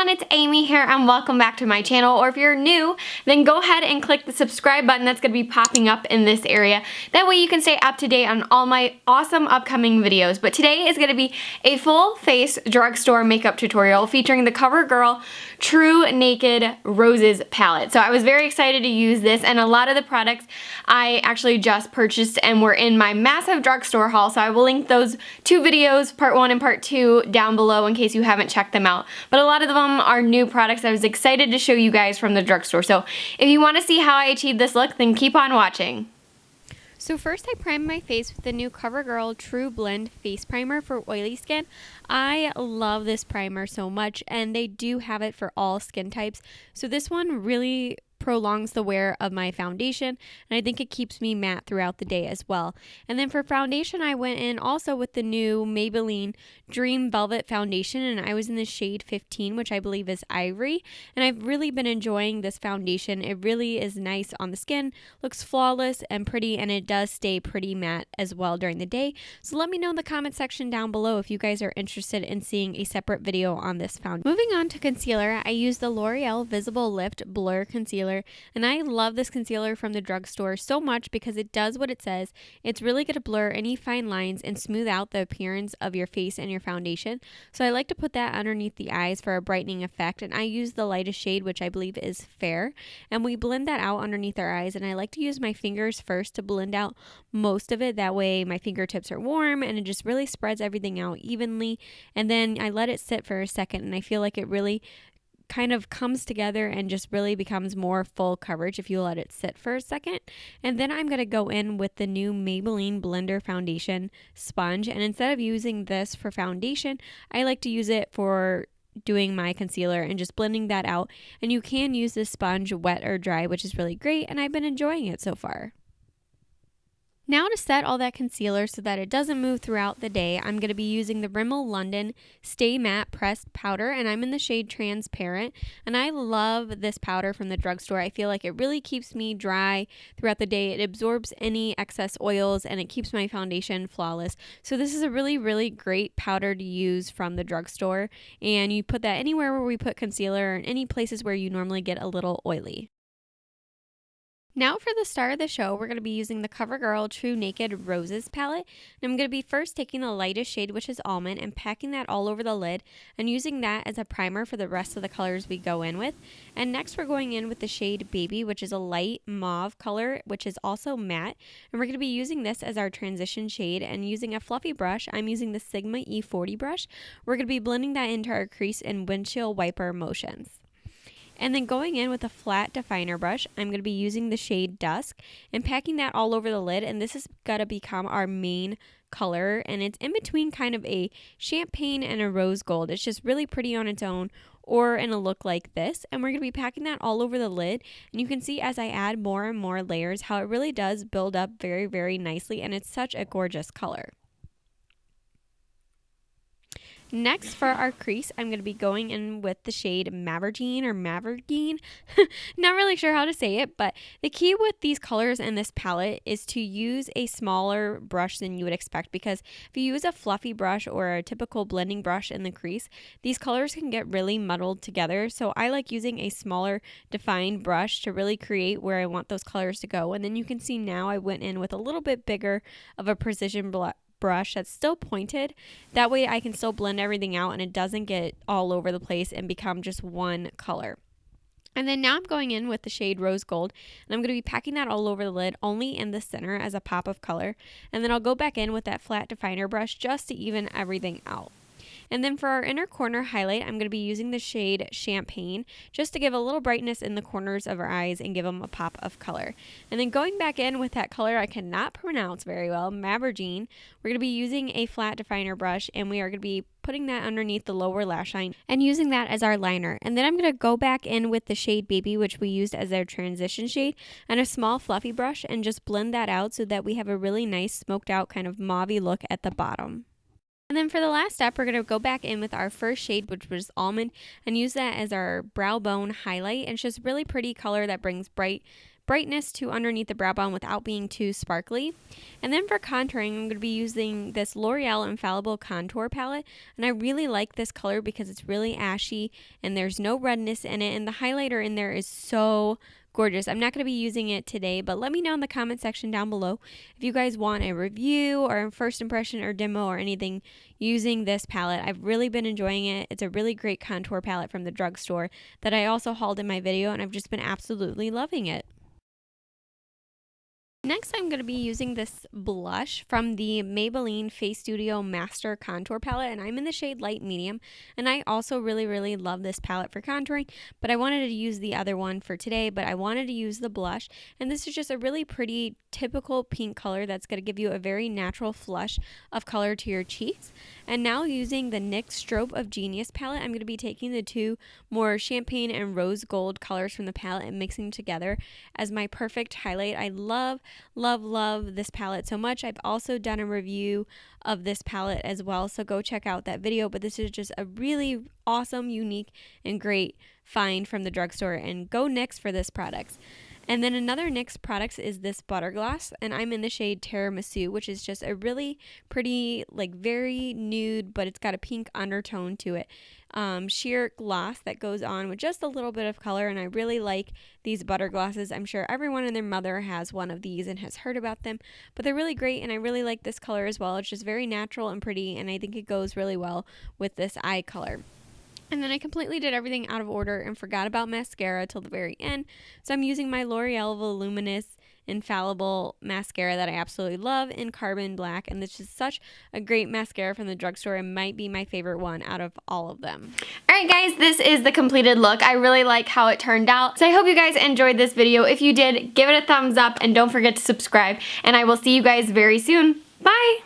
everyone, it's Amy here and welcome back to my channel. Or if you're new, then go ahead and click the subscribe button that's going to be popping up in this area. That way you can stay up to date on all my awesome upcoming videos. But today is going to be a full face drugstore makeup tutorial featuring the CoverGirl True Naked Roses palette. So I was very excited to use this, and a lot of the products I actually just purchased and were in my massive drugstore haul. So I will link those two videos, part 1 and part 2, down below in case you haven't checked them out. But a lot of them are new products I was excited to show you guys from the drugstore. So if you want to see how I achieved this look, then keep on watching. So first I primed my face with the new CoverGirl True Blend Face Primer for oily skin. I love this primer so much, and they do have it for all skin types. So this one really prolongs the wear of my foundation, and I think it keeps me matte throughout the day as well. And then for foundation, I went in also with the new Maybelline Dream Velvet Foundation, and I was in the shade 15, which I believe is Ivory, and I've really been enjoying this foundation. It really is nice on the skin, looks flawless and pretty, and it does stay pretty matte as well during the day. So let me know in the comment section down below if you guys are interested in seeing a separate video on this foundation. Moving on to concealer, I used the L'Oreal Visible Lift Blur Concealer, and I love this concealer from the drugstore so much because it does what it says. It's really going to blur any fine lines and smooth out the appearance of your face and your foundation. So I like to put that underneath the eyes for a brightening effect, and I use the lightest shade, which I believe is Fair, and we blend that out underneath our eyes. And I like to use my fingers first to blend out most of it. That way my fingertips are warm and it just really spreads everything out evenly, and then I let it sit for a second, and I feel like it really kind of comes together and just really becomes more full coverage if you let it sit for a second. And then I'm going to go in with the new Maybelline Blender Foundation Sponge, and instead of using this for foundation, I like to use it for doing my concealer and just blending that out. And you can use this sponge wet or dry, which is really great, and I've been enjoying it so far. Now to set all that concealer so that it doesn't move throughout the day, I'm going to be using the Rimmel London Stay Matte Pressed Powder, and I'm in the shade Transparent, and I love this powder from the drugstore. I feel like it really keeps me dry throughout the day. It absorbs any excess oils, and it keeps my foundation flawless. So this is a really, really great powder to use from the drugstore, and you put that anywhere where we put concealer and any places where you normally get a little oily. Now for the start of the show, we're going to be using the CoverGirl True Naked Roses palette. And I'm going to be first taking the lightest shade, which is Almond, and packing that all over the lid and using that as a primer for the rest of the colors we go in with. And next we're going in with the shade Baby, which is a light mauve color, which is also matte. And we're going to be using this as our transition shade, and using a fluffy brush. I'm using the Sigma E40 brush. We're going to be blending that into our crease in windshield wiper motions. And then going in with a flat definer brush, I'm going to be using the shade Dusk and packing that all over the lid. And this is going to become our main color. And it's in between kind of a champagne and a rose gold. It's just really pretty on its own or in a look like this. And we're going to be packing that all over the lid. And you can see as I add more and more layers how it really does build up very, very nicely. And it's such a gorgeous color. Next, for our crease, I'm going to be going in with the shade Mavergine or Mavergine. Not really sure how to say it, but the key with these colors and this palette is to use a smaller brush than you would expect, because if you use a fluffy brush or a typical blending brush in the crease, these colors can get really muddled together. So I like using a smaller defined brush to really create where I want those colors to go. And then you can see now I went in with a little bit bigger of a precision brush that's still pointed. That way I can still blend everything out and it doesn't get all over the place and become just one color. And then now I'm going in with the shade Rose Gold, and I'm going to be packing that all over the lid, only in the center as a pop of color. And then I'll go back in with that flat definer brush just to even everything out. And then for our inner corner highlight, I'm going to be using the shade Champagne just to give a little brightness in the corners of our eyes and give them a pop of color. And then going back in with that color I cannot pronounce very well, Mavergine, we're going to be using a flat definer brush, and we are going to be putting that underneath the lower lash line and using that as our liner. And then I'm going to go back in with the shade Baby, which we used as our transition shade, and a small fluffy brush, and just blend that out so that we have a really nice smoked out kind of mauve-y look at the bottom. And then for the last step, we're going to go back in with our first shade, which was Almond, and use that as our brow bone highlight. And it's just really pretty color that brings bright brightness to underneath the brow bone without being too sparkly. And then for contouring, I'm going to be using this L'Oreal Infallible Contour Palette. And I really like this color because it's really ashy and there's no redness in it. And the highlighter in there is so gorgeous. I'm not going to be using it today, but let me know in the comment section down below if you guys want a review or a first impression or demo or anything using this palette. I've really been enjoying it. It's a really great contour palette from the drugstore that I also hauled in my video, and I've just been absolutely loving it. Next, I'm going to be using this blush from the Maybelline Face Studio Master Contour Palette, and I'm in the shade Light Medium, and I also really love this palette for contouring, but I wanted to use the other one for today, but I wanted to use the blush, and this is just a really pretty, typical pink color that's going to give you a very natural flush of color to your cheeks. And now using the NYX Strobe of Genius palette, I'm going to be taking the two more champagne and rose gold colors from the palette and mixing together as my perfect highlight. I love this palette so much. I've also done a review of this palette as well, so go check out that video, but this is just a really awesome, unique, and great find from the drugstore, and go NYX for this product. And then another NYX product is this Butter Gloss, and I'm in the shade Tiramisu, which is just a really pretty, like very nude, but it's got a pink undertone to it. Sheer gloss that goes on with just a little bit of color, and I really like these butter glosses. I'm sure everyone and their mother has one of these and has heard about them, but they're really great, and I really like this color as well. It's just very natural and pretty, and I think it goes really well with this eye color. And then I completely did everything out of order and forgot about mascara till the very end. So I'm using my L'Oreal Voluminous Infallible Mascara that I absolutely love in Carbon Black. And this is such a great mascara from the drugstore. It might be my favorite one out of all of them. Alright guys, this is the completed look. I really like how it turned out. So I hope you guys enjoyed this video. If you did, give it a thumbs up and don't forget to subscribe. And I will see you guys very soon. Bye!